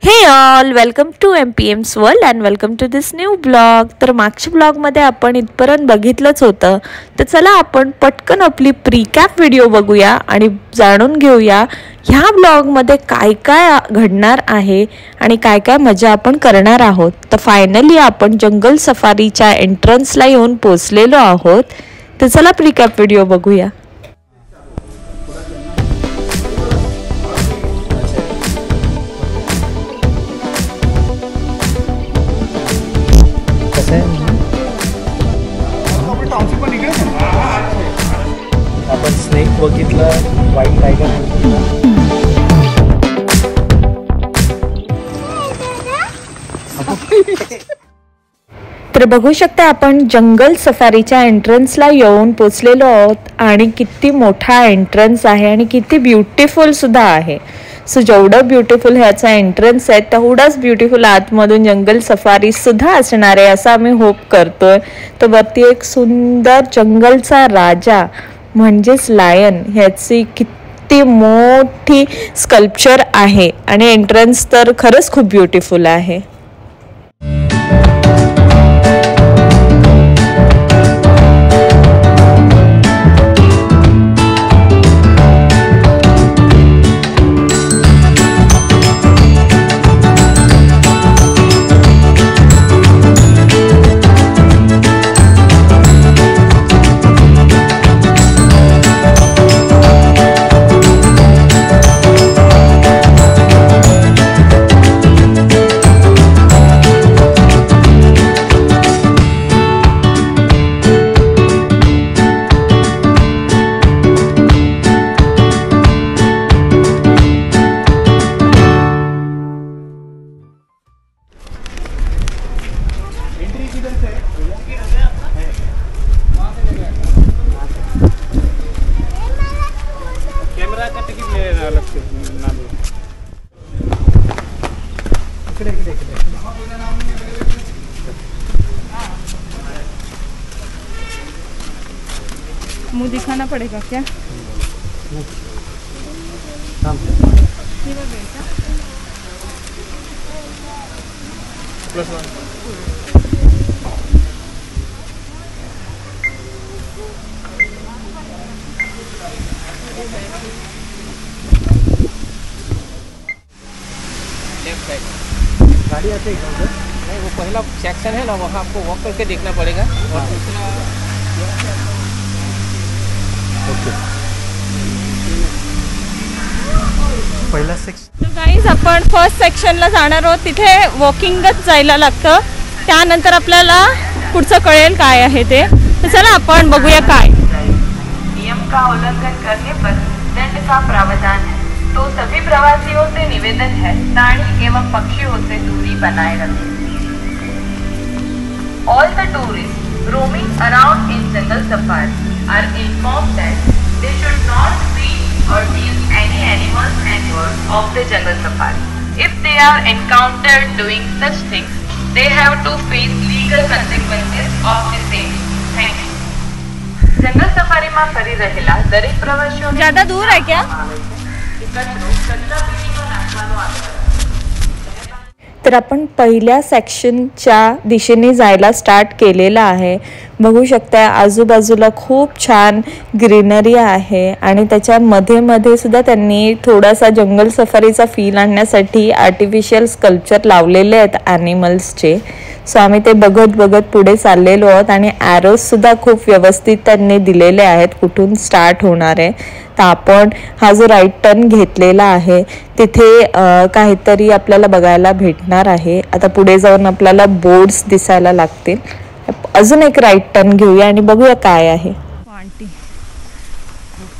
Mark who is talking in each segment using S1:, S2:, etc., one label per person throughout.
S1: हे all, welcome to MPM's world and welcome to this new blog. तर मागच्या ब्लॉगमध्ये आपण इथपर्यंत बघितलंच होतं. तर चला आपण पटकन आपली प्रीकॅप व्हिडिओ बघूया आणि जाणून घेऊया ह्या ब्लॉगमध्ये काय काय घडणार आहे आणि काय काय मजा आपण करणार आहोत. तर फायनली आपण जंगल सफारीच्या एंट्रन्सला येऊन पोचलेलो आहोत. तर चला प्रीकॅप व्हिडिओ बघूया.
S2: आपण स्नेक बघितलं, व्हाईट टायगर
S1: तर बघू शकता आपण जंगल सफारीच्या एंट्रन्सला येऊन पोचलेलो आहोत आणि किती मोठा एंट्रन्स आहे आणि किती ब्युटिफुल सुद्धा आहे. सो जेवढं ब्युटिफुल ह्याचा एंट्रन्स आहे तेवढाच ब्युटिफुल आतमधून जंगल सफारी सुद्धा असणार आहे असं आम्ही होप करतोय. तर वरती एक सुंदर जंगलचा राजा म्हणजेच लायन ह्याची किती मोठी स्कल्पचर आहे आणि एंट्रन्स तर खरंच खूप ब्युटिफुल आहे.
S3: कैमरा का टिकट लेना अलग से
S4: मुंह दिखाना पड़ेगा क्या?
S3: +1 लेफ्ट साइड
S2: गाड़ी आते ही उधर
S3: नहीं, वो पहला सेक्शन है ना, वहाँ आपको वॉक करके देखना पड़ेगा. और दूसरा
S2: ओके पहिला सेक्शन.
S4: तर गाईज आपण फर्स्ट सेक्शनला जाणार आहोत. तिथे वॉकिंगच जायला लागतं. त्यानंतर आपल्याला पुढचं कळेल काय आहे ते. तर चला आपण बघूया काय.
S5: नियम का उल्लंघन करने पर दंड का प्रावधान है. तो सभी प्रवासियों से निवेदन है प्राणी एवं पक्षियों से दूरी बनाए रखें. All the tourists roaming around in jungle safari are informed that they should not feed or kill any animals and birds of the jungle safari. If they are encountered doing such things, they have to face legal consequences of the same. Thank you. Jungle safari में फरी रहेला दरेक प्रवासियों
S4: ज्यादा दूर है क्या?
S1: तर आपण पहिल्या सेक्शनच्या दिशेने जायला स्टार्ट केलेला आहे. बघू शकता आजूबाजूला खूप छान ग्रीनरी आहे आणि त्याच्या मध्ये सुद्धा त्यांनी थोडासा जंगल सफारीचा फील आणण्यासाठी आर्टिफिशियल स्कल्पचर लावलेले आहेत ॲनिमल्सचे. सो आम्ही ते बघत पुढे चाललेलो आहोत आणि ॲरोज सुद्धा खूप व्यवस्थित त्यांनी दिलेले आहेत कुठून स्टार्ट होणार आहे. तर आपण हा जो राईट टर्न घेतलेला आहे तिथे काहीतरी आपल्याला बघायला भेटणार आहे. आता पुढे जाऊन आपल्याला बोर्ड्स दिसायला लागतील. अजून एक राईट टर्न घेऊया आणि बघूया काय आहे.
S4: आंटी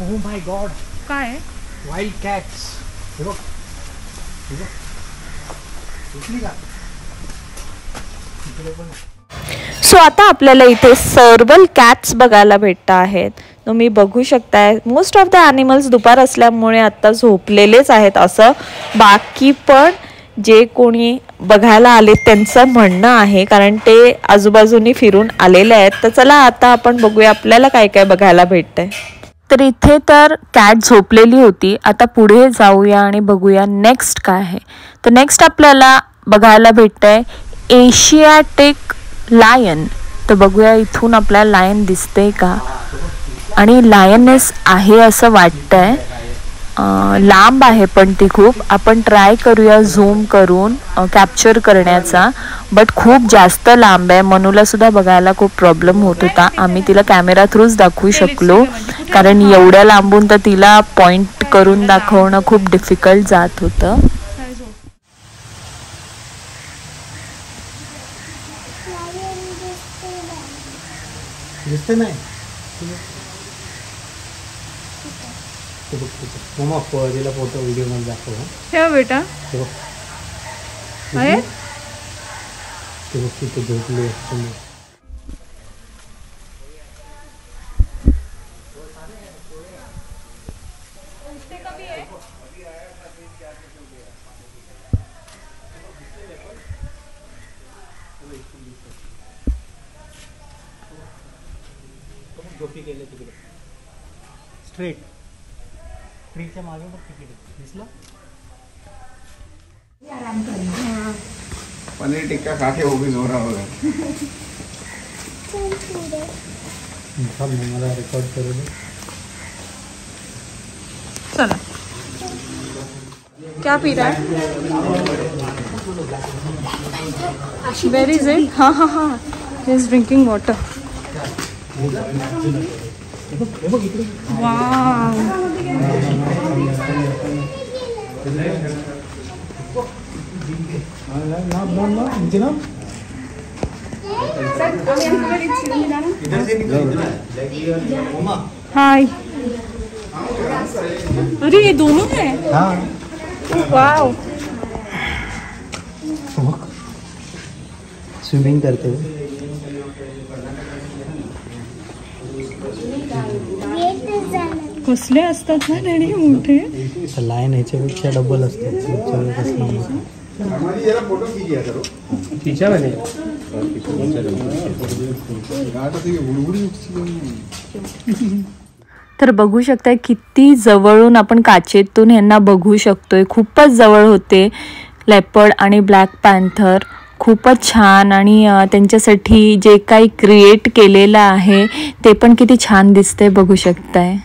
S2: ओह माय गॉड,
S4: काय आहे?
S2: Wild cats. हे बघ दिसली का?
S1: सो आता आपल्याला इथे सर्वल कॅट्स बघायला भेटत आहेत. तुम्ही बघू शकताय मोस्ट ऑफ द ॲनिमल्स दुपार असल्यामुळे आता झोपलेलेच आहेत असं बाकी पण जे कोणी बघायला आले त्यांचं म्हणणं आहे, कारण ते आजूबाजूनी फिरून आलेले आहेत. तर चला आता आपण बघूया आपल्याला काय काय बघायला भेटतंय. तर इथे तर कॅट झोपलेली होती. आता पुढे जाऊया आणि बघूया नेक्स्ट काय आहे. तर नेक्स्ट आपल्याला बघायला भेटतंय एशियाटिक लायन. तर बघूया इथून आपल्याला लायन दिसते का, आणि लायनेस आहे असं वाटतंय. लांब आहे पण ती खूप. आपण ट्राय करूया झूम करून कॅप्चर करण्याचा, बट खूप जास्त लांब आहे. मनूला सुद्धा बघायला खूप प्रॉब्लेम होत होता. आम्ही तिला कॅमेरा थ्रूच दाखवू शकलो, कारण एवढ्या लांबून तर तिला पॉइंट करून दाखवणं खूप डिफिकल्ट जात होतं.
S2: दिसते नाही मम्मा तिला फोटो व्हिडिओ मध्ये दाखव.
S4: ठेव बेटा. आहे
S2: ते बघ तिथे झोपले. झोपी गेले तिकडे स्ट्रेट ट्रीच्या मागे बघ तिकडे दिसलं.
S6: पनीर टिक्का खा के वो भी सो रहा होगा.
S2: मला रेकॉर्ड करू दे.
S4: चला. क्या पी रहा है? Where is it? हाँ हाँ हाँ, he is drinking water. Wow. Hi. अरे ये दोनों है.
S2: हाँ
S4: वाव.
S2: स्विमिंग करते हुए.
S4: कसले असतात ना रेडी मोठे.
S2: लाईन ह्याच्यापेक्षा डबल असते.
S6: फोटो खींचिए करो.
S3: खींचा मैंने.
S1: तर बघू शकताय किती जवळून आपण काचेतून यांना बघू शकतोय. खूपच जवळ होते लेपर्ड आणि ब्लॅक पॅन्थर. खूपच छान, आणि त्यांच्यासाठी जे काही क्रिएट केलेलं आहे ते पण किती छान दिसते बघू शकताय.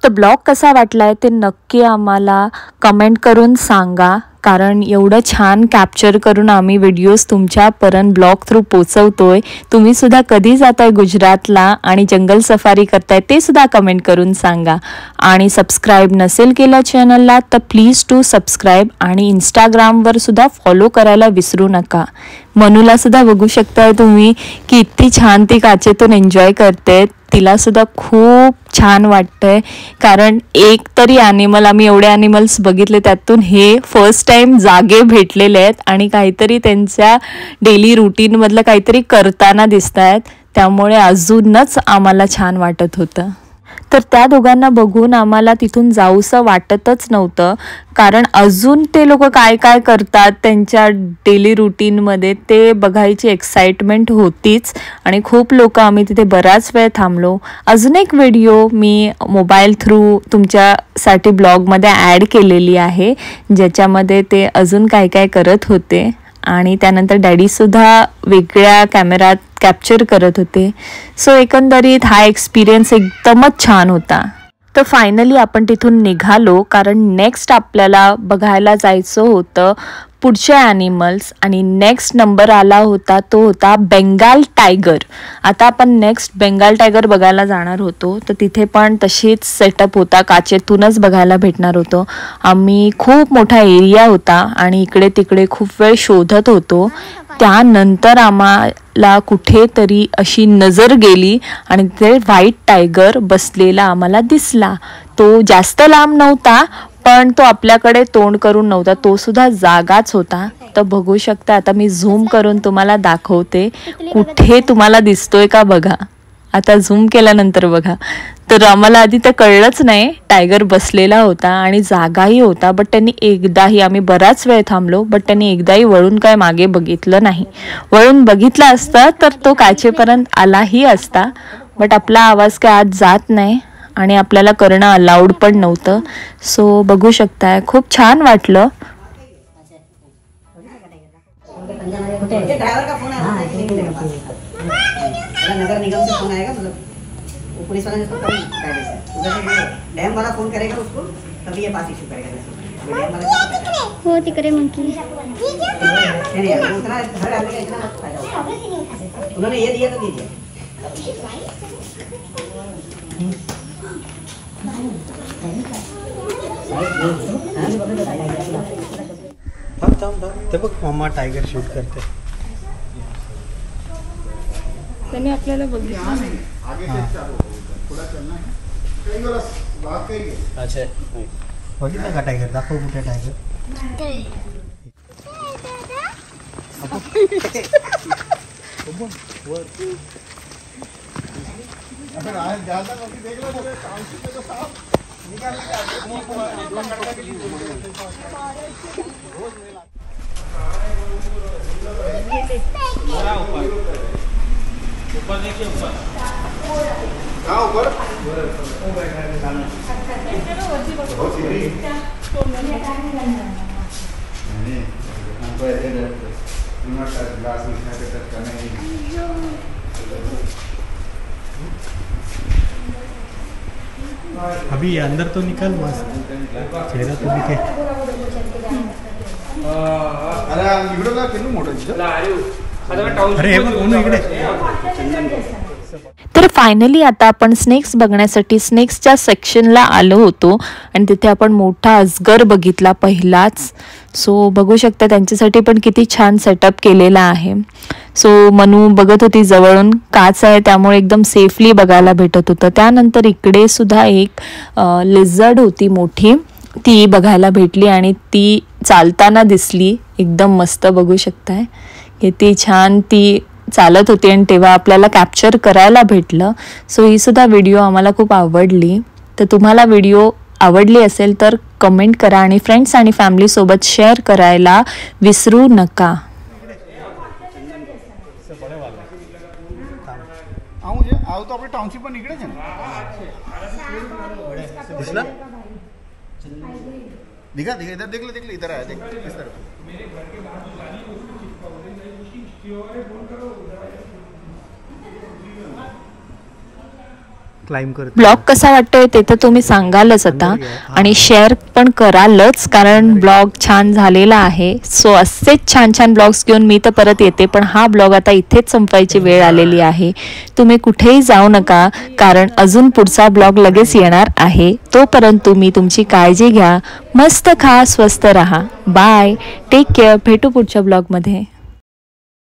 S1: तर ब्लॉग कसा वाटलाय ते नक्की आम्हाला कमेंट करून सांगा, कारण एवढं छान कॅप्चर करून आम्ही व्हिडिओज तुमच्यापर्यंत ब्लॉग थ्रू पोचवतोय. तुम्ही सुद्धा कधी जाताय गुजरातला आणि जंगल सफारी करताय ते सुद्धा कमेंट करून सांगा. आणि सबस्क्राईब नसेल केलं चॅनलला तर प्लीज टू सबस्क्राईब, आणि इंस्टाग्रामवर सुद्धा फॉलो करायला विसरू नका. मनूला सुद्धा बघू शकताय तुम्ही किती छान ती काचेतून एन्जॉय करते. तिला सुद्धा खूप छान वाटतंय, कारण एक तरी ॲनिमल, आम्ही एवढे ॲनिमल्स बघितले त्यातून हे फर्स्ट टाइम जागे भेटलेले आहेत आणि काहीतरी त्यांच्या डेली रुटीनमधलं काहीतरी करताना दिसत आहेत. त्यामुळे अजूनच आम्हाला छान वाटत होतं. तर त्या दोघांना बघून आम्हाला तिथून जाऊसं वाटतच नव्हतं, कारण अजून ते लोक काय काय करतात त्यांच्या डेली रुटीनमध्ये ते बघायची एक्साइटमेंट होतीच. आणि खूप लोक आम्ही तिथे बराच वेळ थांबलो. अजून एक व्हिडिओ मी मोबाईल थ्रू तुमच्यासाठी ब्लॉगमध्ये ॲड केलेली आहे, ज्याच्यामध्ये ते अजून काय काय करत होते. आणि त्यानंतर डॅडीसुद्धा वेगळ्या कॅमेऱ्यात कॅप्चर करत होते. सो एकंदरीत हा एक्सपिरियन्स एकदमच छान होता. तर फायनली आपण तिथून निघालो, कारण नेक्स्ट आपल्याला बघायला जायचं होतं पुढचे ॲनिमल्स. आणि नेक्स्ट नंबर आला होता तो होता बेंगाल टायगर. आता आपण नेक्स्ट बेंगाल टायगर बघायला जाणार होतो. तर तिथे पण तशीच सेटअप होता, काचेतूनच बघायला भेटणार होतो. आम्ही खूप मोठा एरिया होता आणि इकडे तिकडे खूप वेळ शोधत होतो. त्यानंतर आम्हाला कुठेतरी अशी नजर गेली आणि ते व्हाईट टायगर बसलेला आम्हाला दिसला. तो जास्त लांब नव्हता, पण तो आपल्याकडे तोंड करून नव्हता, तो सुद्धा जागाच होता. तर बघू शकता, आता मी झूम करून तुम्हाला दाखवते कुठे तुम्हाला दिसतोय का बघा. आता झूम केल्यानंतर बघा. तर आम्हाला आधी तर कळलंच नाही, टायगर बसलेला होता आणि जागाही होता. बट त्यांनी एकदाही, आम्ही बराच वेळ थांबलो, बट त्यांनी एकदाही वळून काय मागे बघितलं नाही. वळून बघितलं असतं तर तो काचेपर्यंत आलाही असता, बट आपला आवाज काय आत जात नाही आणि आपल्याला करणं अलाउड पण नव्हतं. सो बघू शकताय खूप छान वाटलं.
S7: ड्राइवर का फोन आया नगर निगम से फोन आएगा, मतलब वो पुलिस वाला उसको कभी गाइडेंस है, उधर से डैम वाला फोन करेगा उसको, तभी ये पास इशू करेगा. डैम वाला
S8: हो तिकडे मंकी
S7: नहीं वो उतना हर आदमी का इतना फायदा होता. उन्होंने ये दिया तो दीजिए.
S2: ते बघ मम्मा टायगर शूट करते.
S4: त्यांनी आपल्याला बघितलं.
S2: अच्छा बघितलं का टायगर? दाखव कुठे टायगर. अभी अंदर तो निकल मस्त चेहरा तो दिखे. अरे इकडे.
S1: तर फायनली आता आपण स्नेक्स बघण्यासाठी स्नेक्सच्या सेक्शनला आलो होतो आणि तिथे आपण मोठा अजगर बघितला पहिलाच. सो बघू शकता त्यांच्यासाठी पण किती छान सेटअप केलेला आहे. सो मनू बघत होती जवळून, काच आहे त्यामुळे एकदम सेफली बघायला भेटत होतं. त्यानंतर इकडे सुद्धा एक लिझर्ड होती मोठी, ती बघायला भेटली आणि ती चालताना दिसली. एकदम मस्त बघू शकताय किती छान ती चालत होती आणि तेव्हा आपल्याला कॅप्चर करायला भेटलं. सो ही सुद्धा व्हिडिओ आम्हाला खूप आवडली. तर तुम्हाला व्हिडिओ आवडली असेल तर कमेंट करा आणि फ्रेंड्स आणि फॅमिलीसोबत शेअर करायला विसरू नका.
S6: तो आपले टाउनशिप पण इकडेच आहे ना. दिसला दिखा दिखा इधर देख ले इधर आया देख इस तरफ.
S2: क्लाइम करते.
S1: ब्लॉग कसा वाटतोय ते तर तुम्ही सांगालच आता आणि शेअर पण करालच, कारण ब्लॉग छान झालेला आहे. सो असेच छान छान ब्लॉग्स घेऊन मी तर परत येते, पण हा ब्लॉग आता इथेच संपवायची वेळ आलेली आहे. तुम्ही कुठेही जाऊ नका, कारण अजून पुढचा ब्लॉग लगेच येणार आहे. तोपर्यंत तुम्ही तुमची काळजी घ्या, मस्त खा, स्वस्त राहा. Bye, take care. भेटू पुढच्या ब्लॉगमध्ये.